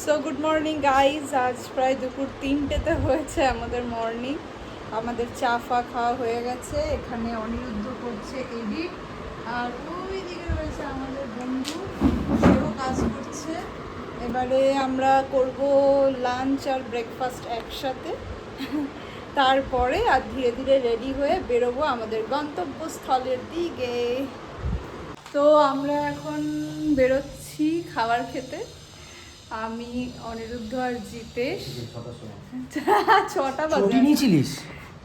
So good morning guys, আজ প্রায় দুপুর 3টেতে হয়েছে আমাদের মর্নিং। আমাদের চা ফা খাওয়া হয়ে গেছে। এখানে অনিরুদ্ধ করছে এডিট, আর ওই দিকে রয়েছে আমাদের বন্ধু, সেও কাজ করছে। এবারে আমরা করব লাঞ্চ আর ব্রেকফাস্ট একসাথে, তারপরে আর ধীরে ধীরে রেডি হয়ে বেরোবো আমাদের গন্তব্যস্থলের দিকে। তো আমরা এখন বেরোচ্ছি খাবার খেতে, আমি, অনিরুদ্ধ আর জিতেশ। 6টা বাজে নিয়েছিলিস?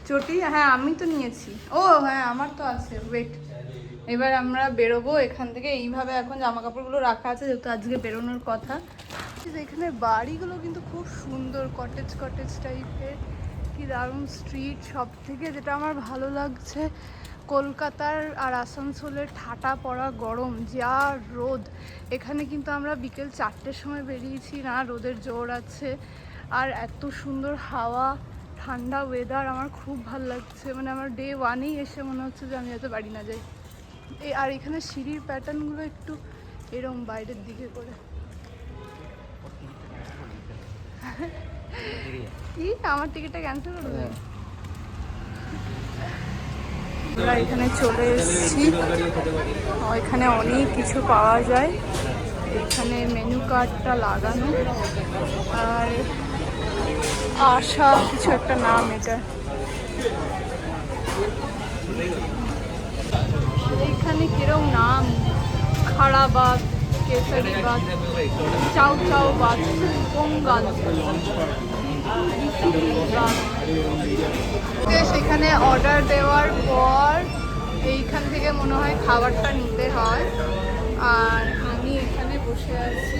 চটি? হ্যাঁ আমি তো নিয়েছি। ও হ্যাঁ আমার তো আছে, ওয়েট। এবার আমরা বেরোবো এখান থেকে। এইভাবে এখন জামা কাপড়গুলো রাখা আছে যেহেতু আজকে বেরোনোর কথা। এখানে বাড়িগুলো কিন্তু খুব সুন্দর, কটেজ কটেজ টাইপের, কি দারুণ স্ট্রিট। সব থেকে যেটা আমার ভালো লাগছে, কলকাতার আর আসানসোলের ঠাটা পড়া গরম, যা রোদ, এখানে কিন্তু আমরা বিকেল 4টের সময় বেরিয়েছি, না রোদের জোর আছে, আর এত সুন্দর হাওয়া, ঠান্ডা ওয়েদার, আমার খুব ভালো লাগছে। মানে আমার ডে 1এই এসে মনে হচ্ছে যে আমি যাতে বাড়ি না যাই। আর এখানে সিঁড়ির প্যাটার্নগুলো একটু এরম বাইরের দিকে করে। কি আমার টিকিটটা ক্যান্সেল করে দেয়? আমরা এখানে চলে এসেছি, এখানে অনেক কিছু পাওয়া যায়। এখানে মেনু কার্ডটা লাগানো, আর আশা কিছু একটা নাম এটা। এইখানে কিরম নাম, খাড়াবাদ, কেসারিবাদ, চাউ চাউ বাদ, পোঙ্গাল। সেখানে অর্ডার দেওয়ার পর এইখান থেকে মনে হয় খাবারটা নিতে হয়, আর আমি এখানে বসে আছি,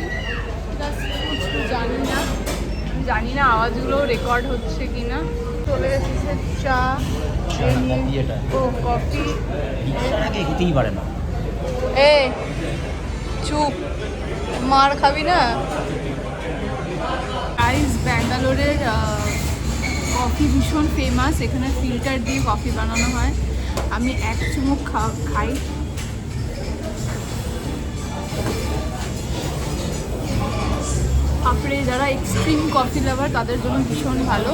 কিছু জানি না আওয়াজগুলো রেকর্ড হচ্ছে কিনা। চলে এসেছে চা, ও কফি। এ চুপ, মার খাবি না। ব্যাঙ্গালোরের কফি ভীষণ ফেমাস, এখানে ফিল্টার দিয়ে কফি বানানো হয়। আমি এক চুমুক খাই। আপনি যারা এক্সট্রিম কফি লাভার তাদের জন্য ভীষণ ভালো,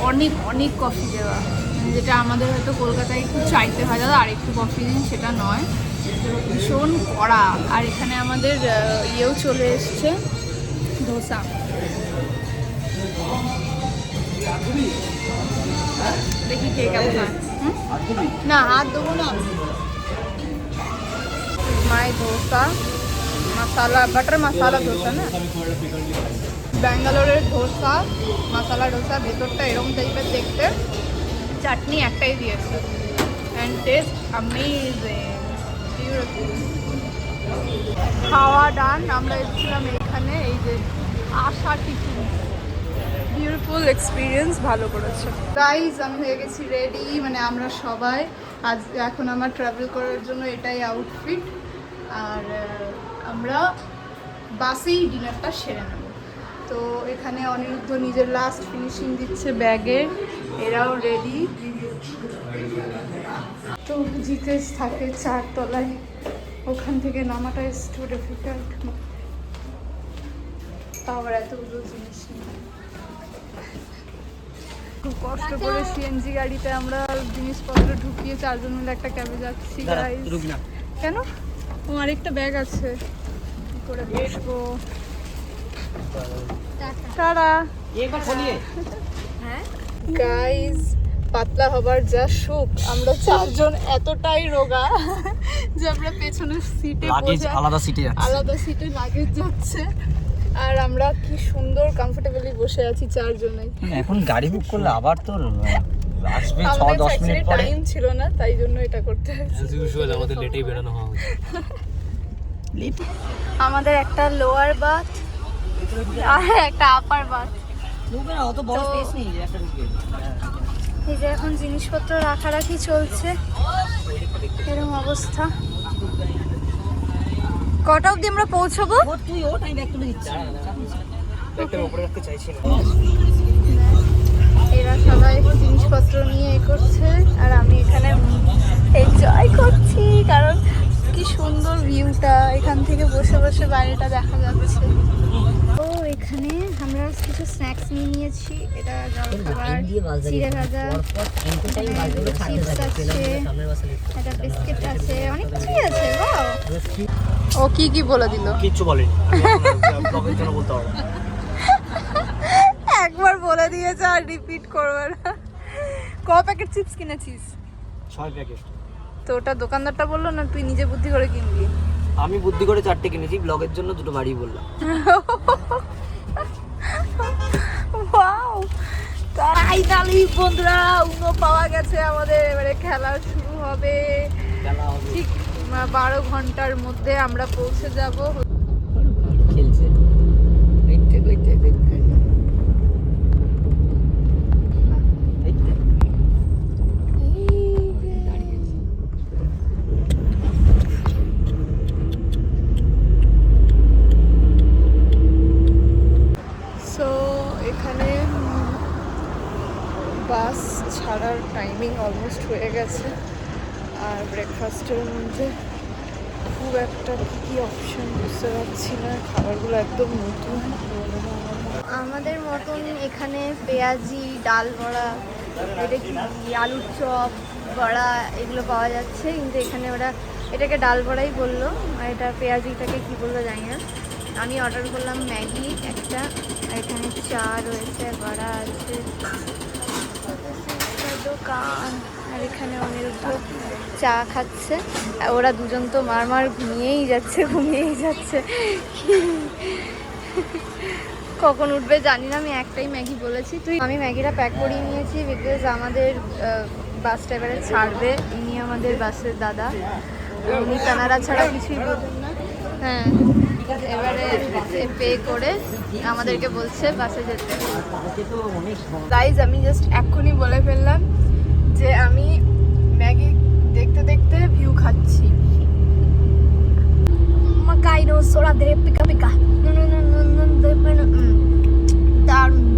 অনেক অনেক কফি দেওয়া, যেটা আমাদের হয়তো কলকাতায় একটু চাইতে হয় দাদা আর একটু কফি দিন, সেটা নয়, ভীষণ কড়া। আর এখানে আমাদের ইয়েও চলে এসছে, ধোসা। দেখি কে কেমন হয়। না হাত দেবো না। মাই ধোসা, মশালা বাটার মশালা ধোসা না, ব্যাঙ্গালোরের ধোসা, মশালা ধোসা। ভেতরটা এরকম টাইপের দেখতে, চাটনি একটাই দিয়েছে, অ্যান্ড টেস্ট অ্যামেজিং, বিউটিফুল। খাওয়া ডান। আমরা এসেছিলাম এখানে, এই যে আশা টিফিন, বিউটিফুল এক্সপিরিয়েন্স, ভালো করেছে। গাইজ আমি হয়ে গেছি রেডি, মানে আমরা সবাই। আজ এখন আমার ট্রাভেল করার জন্য এটাই আউটফিট, আর আমরা বাসেই ডিনারটা সেরে নেব। তো এখানে অনিরুদ্ধ নিজের লাস্ট ফিনিশিং দিচ্ছে ব্যাগের, এরাও রেডি। তো জিতেশ থাকে 4 তলায়, ওখান থেকে নামাটা একটু ডিফিকাল্ট, তাও আবার এতগুলো জিনিস নিয়ে। খুব কষ্ট করে সিএনজি গাড়িতে আমরা জিনিসপত্র ঢুকিয়ে 4 জন মিলে একটা ক্যাবে যাচ্ছি। কেন? আমার একটা ব্যাগ আছে, কি করে বসবো? টাটা। গাইজ পাতলা হবার যা সুখ, আমরা 4 জন এতটাই রোগা যে আমরা পেছনের সিটে বসে, আলাদা সিটে লাগেজ যাচ্ছে, আর আমরা কি সুন্দর কমফোর্টেবলি বসে আছি 4 জনেই। এখন গাড়ি বুক করলে আবার তো আসবে 6-10 মিনিট পরে, টাইম ছিল না, তাই জন্য এটা করতে হয়েছে। অ্যাজ ইউজুয়াল আমাদের লেটেই বেরোনো হয়। আমাদের একটা লোয়ার বাথ আর একটা আপার বাথ। অত বড় স্পেস নেই একটা ঢুকে। এই যে এখন জিনিসপত্র রাখারাখি চলছে, এরকম অবস্থা। কটা অবধি আমরা পৌঁছবো? তুই ওঠ, আমি ব্যাগ তুলে দিচ্ছি। ব্যাগটা উপরে রাখতে চাইছি না। এরা সবাই জিনিসপত্র নিয়ে করছে, আর আমি এখানে এনজয় করছি, কারণ কি সুন্দর ভিউটা, এখান থেকে বসে বসে বাইরেটা দেখা যাচ্ছে। ও স্ন্যাক্স নিয়ে নিয়েছি। এটা জলখাবার, চিড়ে ভাজা, চিপস আছে, একটা বিস্কিট আছে, অনেক কিছুই আছে। ও কি কি বলে দিল? কিচ্ছু বলেনি, ব্লগের জন্য বলতে হবে। একবার বলে দিয়েছে আর রিপিট করবে না। ক প্যাকেট চিপস কিনেছিস? 6 প্যাকেট। তো ওটা দোকানদারটা বললো না তুই নিজে বুদ্ধি করে কিনবি? আমি বুদ্ধি করে 4টে কিনেছি, ব্লগের জন্য 2টো বাড়িয়ে বললাম। ওয়াও, তাই তাহলে বন্ধুরা উনো পাওয়া গেছে আমাদের। এবারে খেলা শুরু হবে। ঠিক 12 ঘন্টার মধ্যে আমরা পৌঁছে যাব। খেলছে সো এখানে বাস ছাড়ার টাইমিং অলমোস্ট হয়ে গেছে। আর ব্রেকফাস্টের মধ্যে খুব একটা কী অপশন বুঝতে পারছি না, খাবারগুলো একদম নতুন। আমাদের মতন এখানে পেঁয়াজি, ডাল বড়া, এটা কি আলুর চপ, বড়া এগুলো পাওয়া যাচ্ছে, কিন্তু এখানে ওরা এটাকে ডাল বড়াই বললো, আর এটা পেঁয়াজিটাকে কি বললো জানি না। আমি অর্ডার করলাম ম্যাগি একটা, আর এখানে চা রয়েছে, বড়া আছে, দোকান। আর এখানে অনিরুদ্ধ চা খাচ্ছে। আর ওরা দুজন তো মার ঘুমিয়েই যাচ্ছে। কখন উঠবে জানি না। আমি একটাই ম্যাগি বলেছি। আমি ম্যাগিটা প্যাক করিয়ে নিয়েছি, বিকজ আমাদের বাসটা এবারে ছাড়বে। ইনি আমাদের বাসের দাদা, উনি কানাডা ছাড়া কিছুই বোঝেন না। হ্যাঁ, এবারে পে করে আমাদেরকে বলছে বাসে যেতে। গাইজ, আমি জাস্ট এক্ষুনি বলে ফেললাম যে আমি ম্যাগি দেখতে দেখতে ভিউ খাচ্ছি।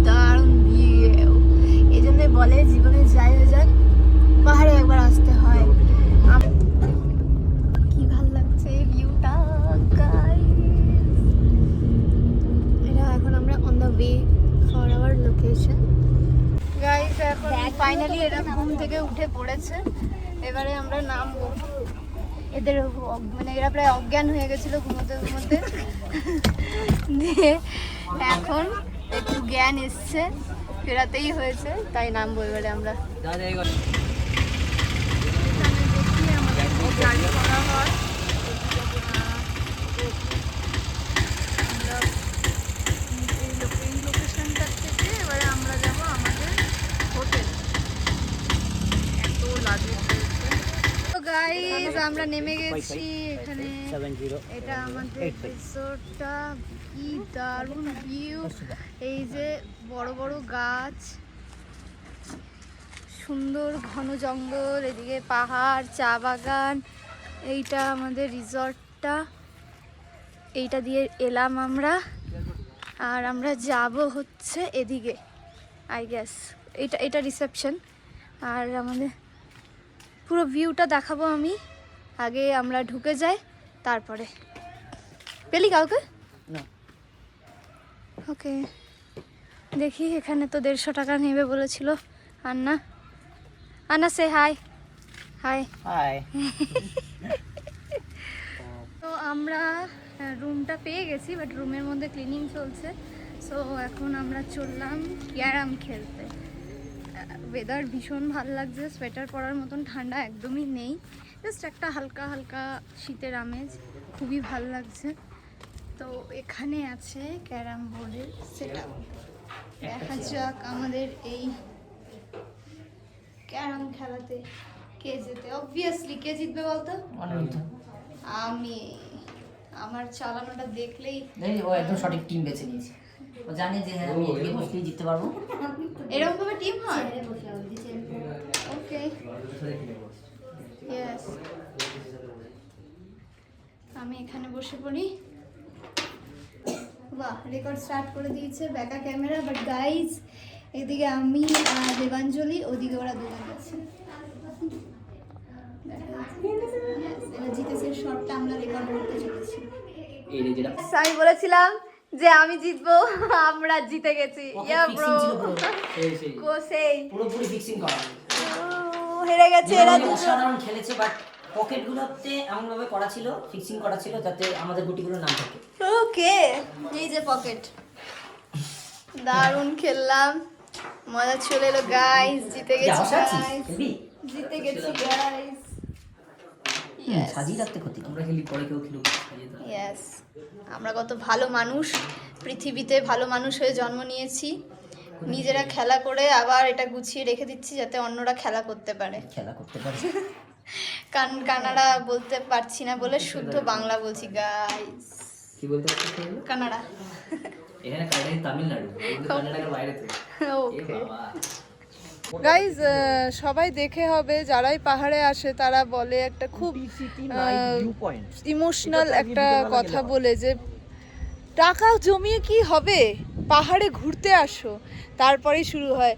দারুণ ভিউ। এই জন্য বলে জীবনে যাই হয়ে যাক পাহাড়ে একবার আসতে হয়। কি ভাল লাগছে ভিউটা এটা। এখন আমরা on the way for our location. Guys, এখন ফাইনালি এরা ঘুম থেকে উঠে পড়েছে। এবারে আমরা নামবো। এদের মানে এরা প্রায় অজ্ঞান হয়ে গেছিল ঘুমোতে দিয়ে এখন একটু জ্ঞান এসছে, ফেরাতেই হয়েছে, তাই নামবো এবারে আমরা। দেখি আমাদের গাড়ি করা হয়। এই লোকেশনটা থেকে এবারে আমরা যাবো আমাদের হোটেল। এত লাগেজ রয়েছে। তো গাইস, আমরা নেমে গেছি এখানে। এটা আমাদের রিসোর্টটা। কি দারুণ ভিউ! এই যে বড় বড় গাছ, সুন্দর ঘন জঙ্গল, এদিকে পাহাড়, চা বাগান। এইটা আমাদের রিসর্টটা, এইটা দিয়ে এলাম আমরা। আর আমরা যাব হচ্ছে এদিকে, আই গেস এটা রিসেপশন। আর আমাদের পুরো ভিউটা দেখাবো আমি। আগে আমরা ঢুকে যাই, তারপরে। পেলি কাউকে? ওকে, দেখি। এখানে তো 150 টাকা নেবে বলেছিল আন্না। সে হাই। তো আমরা রুমটা পেয়ে গেছি, বাট রুমের মধ্যে ক্লিনিং চলছে। সো এখন আমরা চললাম ক্যারাম খেলতে। ওয়েদার ভীষণ ভালো লাগছে, সোয়েটার পরার মতন ঠান্ডা একদমই নেই, জাস্ট একটা হালকা হালকা শীতের আমেজ, খুবই ভালো লাগছে। তো এখানে আছে ক্যারাম বোর্ডের সেটআপ। দেখা যাক আমাদের এই ক্যারাম খেলাতে কে জেতে। অবভিয়াসলি কে জিতবে বলতো? আমি। আমার চালানোটা দেখলেই ও একদম সঠিক টিম বেছে নিয়েছে। ও জানে যে হ্যাঁ আমি এদিকে বসলেই জিততে পারবো। এরকম ভাবে টিম হয়? ওকে, ইয়েস। আমি এখানে বসে পড়ি। বাহ, রেকর্ড স্টার্ট করে দিয়েছে ব্যাকা ক্যামেরা। বাট গাইজ, এদিকে আমি আর দেবাঞ্জলি, ওদিকে ওরা দুজন আছে। জিতেছে শটটা আমরা রেকর্ড করতে চলেছি। আমি বলেছিলাম যে আমি জিতবো, আমরা জিতে গেছি। ইয়া ব্রো, সেই পুরোপুরি ফিক্সিং করা। হেরে গেছে এরা দুজন। অসাধারণ খেলেছে, বাট পকেটগুলোতে এমন ভাবে করা ছিল, ফিক্সিং করা ছিল যাতে আমাদের গুটিগুলো না থাকে। ওকে, এই যে পকেট, দারুণ খেললাম, মজা চলে এলো গাইস, জিতে গেছি গাইস, জিতে গেছি গাইস। সাজিয়ে রাখতে ক্ষতি, আমরা খেলি পরে কেউ খেলুক। ইয়েস, আমরা কত ভালো মানুষ, পৃথিবীতে ভালো মানুষ হয়ে জন্ম নিয়েছি, নিজেরা খেলা করে আবার এটা গুছিয়ে রেখে দিচ্ছি যাতে অন্যরা খেলা করতে পারে। খেলা করতে পারে। কানাডা বলতে পারছি না বলে শুদ্ধ বাংলা বলছি গাইস। কি বলতে পারছিস? কানাডা, এখানে কানাডা তামিলনাড়ু, কানাডার বাইরে তো। ওকে গাইজ, সবাই দেখে হবে, যারাই পাহাড়ে আসে তারা বলে একটা খুব ইমোশনাল একটা কথা বলে যে টাকা জমিয়ে কি হবে, পাহাড়ে ঘুরতে আসো, তারপরেই শুরু হয়